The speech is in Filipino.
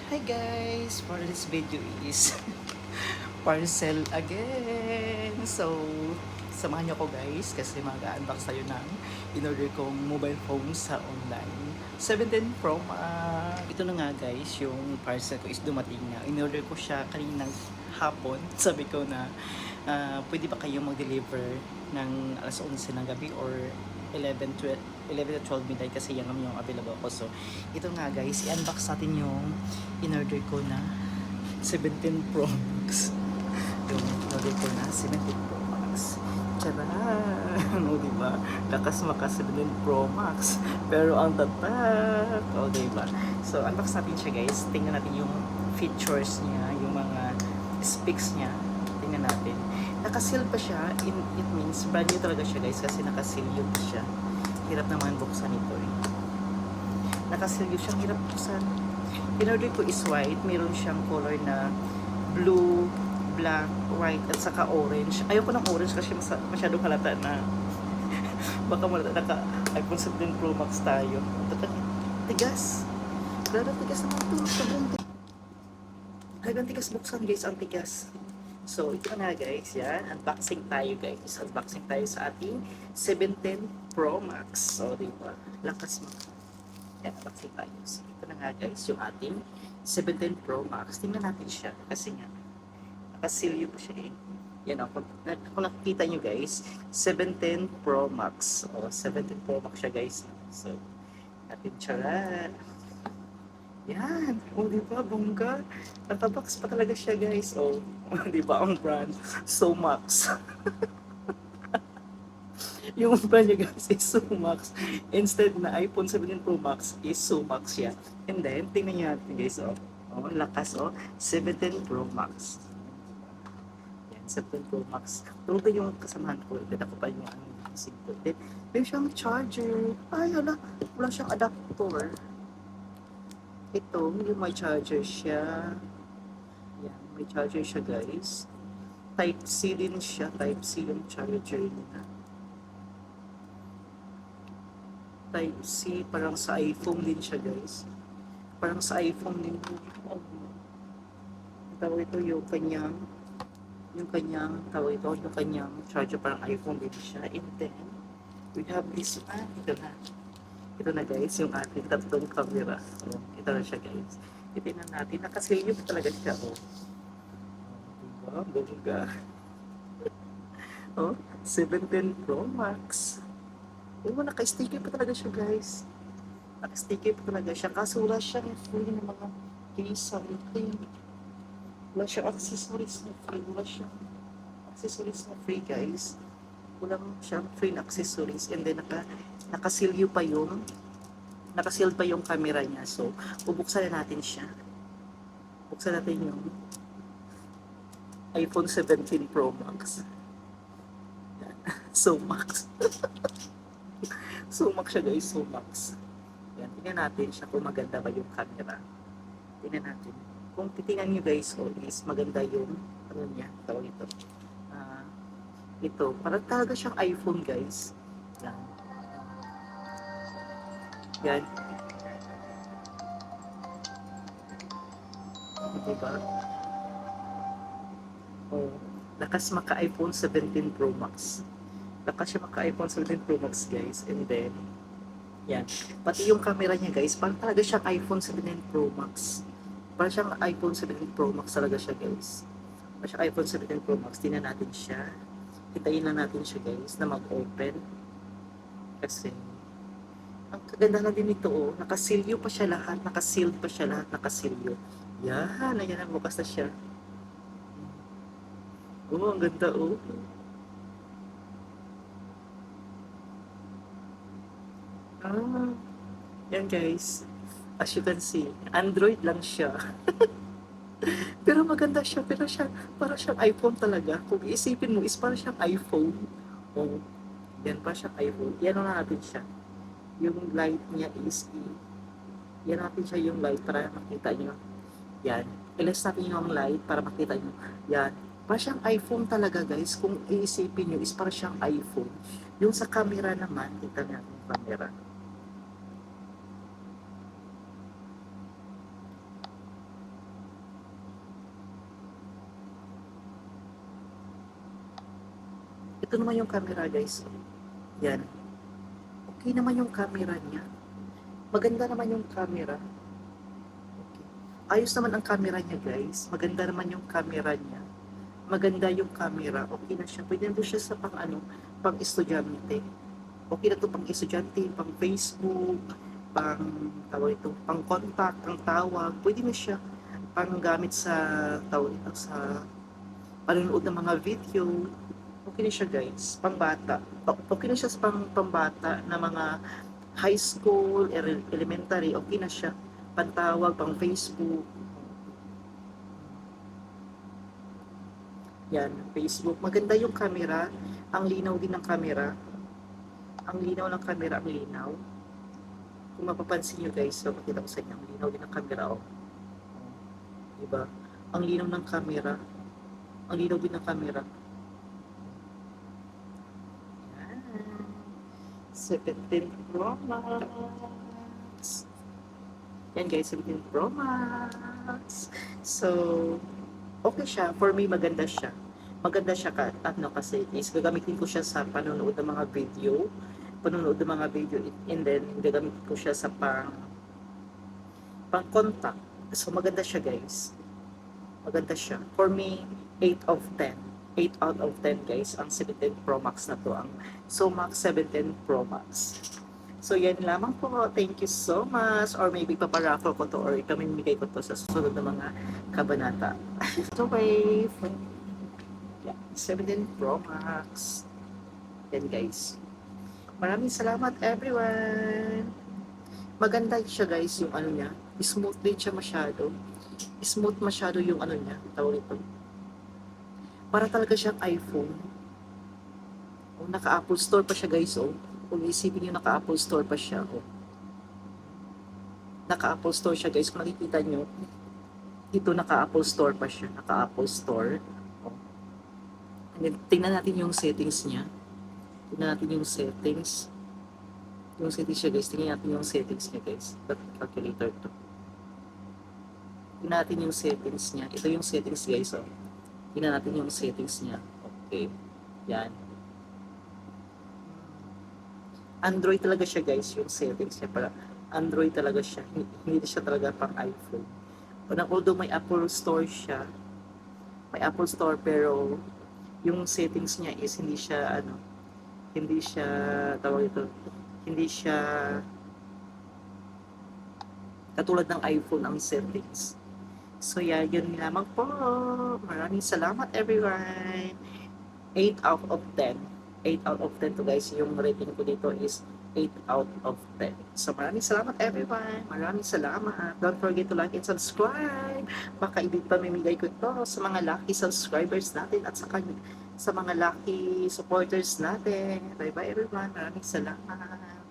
Hi guys! For this video is parcel again! So, samahan niyo ko guys kasi mag-unbox tayo ng in-order kong mobile phone sa online. 17 Pro Max! Ito na nga guys, yung parcel ko is dumating na. In-order ko siya kaninang hapon. Sabi ko na pwede ba kayo mag-deliver ng alas 11 ng gabi or 11 to 12 midnight kasi yan naman yung available ko. So, ito nga guys, i-unbox natin yung in-order ko na 17 Pro Max. Yung in-order ko na 17 Pro Max. Tcharan! O, diba? Lakas maka 17 Pro Max. Pero ang tatak! O, diba? So, unbox natin siya guys. Tingnan natin yung features niya, yung mga specs niya. Tingnan natin. Nakaseal pa siya. It means brand new talaga siya guys kasi nakaseal yun siya. Hirap naman buksan ito eh. Nakaseal yun siya. Hirap buksan. In-order ko is white. Meron siyang color na blue, black, white, at saka orange. Ayoko ng orange kasi masyadong halata na baka malata naka iPhone 17 Pro Max tayo. Tigas. Grabe tigas naman ito. Sobrang tigas. Hanggang tigas buksan guys. Ang tigas. So, ito na guys, yan. Unboxing tayo guys. Unboxing tayo sa ating 17 Pro Max. So, diba? Lakas mo. Yan, unboxing tayo. So, ito na nga guys, yung ating 17 Pro Max. Tingnan natin siya. Kasi nga, nakasilyo po siya eh. Yan o. Kung nakikita nyo guys, 17 Pro Max. O, 17 Pro Max siya guys. So, natin tsaran. Yan. O, diba? Bongga. Nakabox pa talaga siya, guys. O, diba? Ang brand. Somax. Yung brand niya, guys, is Somax. Instead na iPhone 17 Pro Max is Somax siya. And then, tingnan niyo natin, guys. O, lakas, o. 17 Pro Max. Yan, 17 Pro Max. Tulad yung kasamahan ko. Then, ako pa yung isip ko. Then, may siyang charger. Ay, wala siyang adapter. Ito, yung may charger siya. Yan, may charger siya guys. Type C din siya. Type C yung charger niya. Type C, parang sa iPhone din siya guys. Parang sa iPhone din. Tawag ito yung kanyang charger, parang iPhone din siya. And then, we have this one. Ito na guys, yung ating tatlong camera. So, ito na siya guys. Itinan natin. Nakasilyo pa talaga siya. Oh. Diba? Bongga. Oh, 17 Pro Max. Oh, naka-sticker pa talaga siya guys. Naka-sticker pa talaga siya. Kaso wala siyang free ng mga case something. Wala siyang accessories na free. Wala siyang accessories na free guys. Walang siyang free na accessories. And then nakasilyo pa yung nakaseal pa yung camera niya. So, bubuksan na natin siya. Buksan natin yung iPhone 17 Pro Max. So Max. So Max siya guys, So Max. Yan, tingnan natin siya kung maganda ba yung camera. Tingnan natin. Kung titingnan nyo guys, is maganda yung ano niya, tawag ito. Ito, parang talaga siyang iPhone guys. Yan. Yan. Diba? Oh, lakas maka iPhone 17 Pro Max. Lakas siya maka iPhone 17 Pro Max guys. And then, yan. Pati yung camera niya guys, parang talaga siyang iPhone 17 Pro Max. Parang siyang iPhone 17 Pro Max talaga siya guys. Parang siyang iPhone 17 Pro Max. Tingnan natin siya. Hintayin lang natin siya guys na mag-open. Kasi, ang kagandahan din nito, oh, nakasilyo pa siya lahat, nakasealed pa siya lahat, nakasilyo. Yan, ayan, bukas na siya. Oh, ang ganda, oh. Ah, yan guys. As you can see, Android lang siya. Pero maganda siya, para siyang iPhone talaga. Kung iisipin mo, is para siyang iPhone. Oh, yan, para siyang iPhone. Yan na natin siya. Yung light niya is yan natin siya yung light para makita nyo. Yan. Ilas natin yung light para makita nyo. Yan. Para siyang iPhone talaga guys. Kung iisipin nyo is para siyang iPhone. Yung sa camera naman, kita natin yung camera. Ito naman yung camera guys. Yan. Okay naman yung camera niya. Maganda naman yung camera. Okay. Ayos naman ang camera niya guys. Maganda naman yung camera niya. Maganda yung camera. Okay na siya. Pwede na po siya sa pang ano, pang estudyante. Okay na to pang estudyante, pang Facebook, pang tawag ito, pang contact, pang tawag. Pwede na siya pang gamit sa tawag ito sa panonood ng mga video. Okay na siya guys, pambata. Okay na siya sa pambata na mga high school, elementary, okay na siya. Pantawag, pang Facebook. Yan, Facebook. Maganda yung camera. Ang linaw din ng camera. Ang linaw ng camera, ang linaw. Kung mapapansin nyo guys, so makita ko sa inyo, ang linaw din ng camera. Oh. Diba? Ang linaw ng camera. Ang linaw din ng camera. 17 Pro Max. Yan guys, 17 Pro Max. So, okay siya. For me, maganda siya. Maganda siya ano kasi is gagamitin ko siya sa panonood ng mga video. Panonood ng mga video and then gagamitin ko siya sa pang contact. So, maganda siya guys. Maganda siya. For me, 8 of 10. 8 out of 10 guys ang 17 Pro Max na to, ang Somax 17 Pro Max. So yan lamang po, thank you so much, or maybe paparaffle ko to or ipamimigay ko to sa susunod na mga kabanata. So okay, yeah, 17 Pro Max. Yan guys, maraming salamat everyone. Maganda siya guys yung ano niya, smooth din siya masyado. Smooth masyado yung ano niya, tawag ito. Para talaga siyang iPhone. O, naka-Apple Store pa siya guys, oh. Kung isipin nyo, naka-Apple Store pa siya, oh. Naka-Apple Store siya guys, kung nakikita nyo, dito naka-Apple Store pa siya, naka-Apple Store. Oh. And then, tingnan natin yung settings niya. Tingnan natin yung settings. Yung settings siya guys, tingnan natin yung settings niya guys. Calculator to. Tingnan natin yung settings niya. Ito yung settings guys, oh. Tingnan natin yung settings niya. Okay. Yan. Android talaga siya guys, yung settings niya. Para Android talaga siya. Hindi siya talaga pang iPhone. Although may Apple Store siya. May Apple Store pero yung settings niya is hindi siya ano, hindi siya tawag ito, hindi siya katulad ng iPhone ang settings. So yeah, yun lamang po. Maraming salamat everyone. 8 out of 10. 8 out of 10 to guys. Yung rating ko dito is 8 out of 10. So maraming salamat everyone. Maraming salamat. Don't forget to like and subscribe. Baka ibig pamimigay ko ito sa mga lucky subscribers natin at sa mga lucky supporters natin. Bye bye everyone. Maraming salamat.